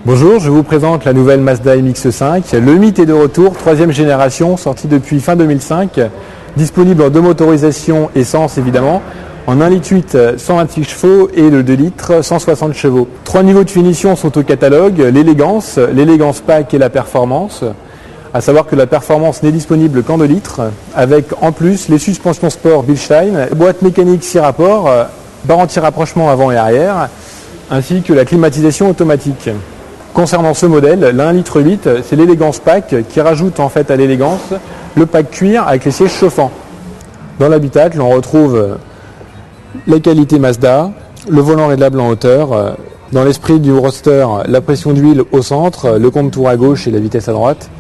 Bonjour, je vous présente la nouvelle Mazda MX-5. Le mythe est de retour, troisième génération, sortie depuis fin 2005, disponible en deux motorisations essence évidemment, en 1,8 litre 126 chevaux et le 2 litres 160 chevaux. Trois niveaux de finition sont au catalogue, l'élégance PAC et la performance. À savoir que la performance n'est disponible qu'en 2 litres, avec en plus les suspensions sport Bilstein, boîte mécanique 6 rapports, barre anti-rapprochement avant et arrière, ainsi que la climatisation automatique. Concernant ce modèle, la 1,8 litre, c'est l'élégance PAC qui rajoute en fait à l'élégance le pack cuir avec les sièges chauffants. Dans l'habitacle, on retrouve la qualité Mazda, le volant réglable en hauteur, dans l'esprit du Roadster, la pression d'huile au centre, le compte-tour à gauche et la vitesse à droite.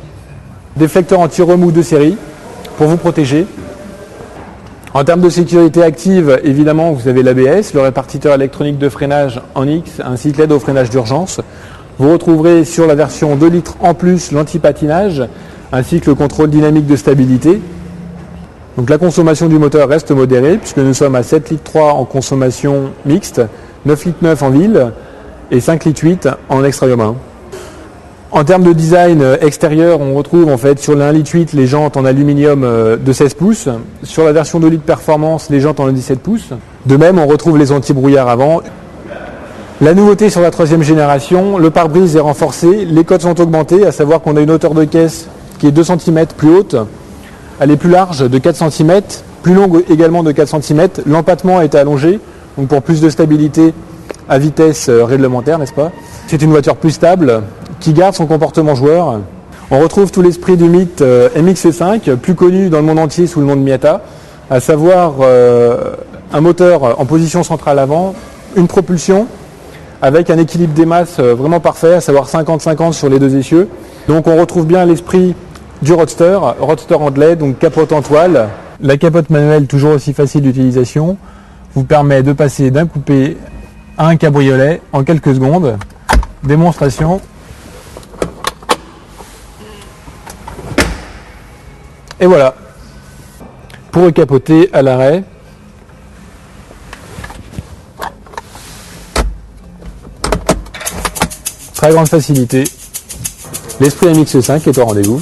Déflecteur anti-remous de série pour vous protéger. En termes de sécurité active, évidemment, vous avez l'ABS, le répartiteur électronique de freinage en X, ainsi que l'aide au freinage d'urgence. Vous retrouverez sur la version 2 litres en plus l'anti-patinage, ainsi que le contrôle dynamique de stabilité. Donc la consommation du moteur reste modérée, puisque nous sommes à 7,3 litres en consommation mixte, 9,9 litres en ville et 5,8 litres en extra-urbain. En termes de design extérieur, on retrouve en fait sur le 1,8 litre les jantes en aluminium de 16 pouces. Sur la version 2 litres performance, les jantes en 17 pouces. De même, on retrouve les anti-brouillard avant. La nouveauté sur la troisième génération, le pare-brise est renforcé, les codes sont augmentés, à savoir qu'on a une hauteur de caisse qui est 2 cm plus haute. Elle est plus large de 4 cm, plus longue également de 4 cm. L'empattement a été allongé, donc pour plus de stabilité à vitesse réglementaire, n'est-ce pas? C'est une voiture plus stable, qui garde son comportement joueur. On retrouve tout l'esprit du mythe MX-5, plus connu dans le monde entier sous le nom de Miata, à savoir un moteur en position centrale avant, une propulsion, avec un équilibre des masses vraiment parfait, à savoir 50-50 sur les deux essieux. Donc on retrouve bien l'esprit du Roadster anglais, donc capote en toile. La capote manuelle, toujours aussi facile d'utilisation, vous permet de passer d'un coupé à un cabriolet en quelques secondes. Démonstration. Et voilà, pour recapoter à l'arrêt. Très grande facilité. L'esprit MX-5 est au rendez-vous.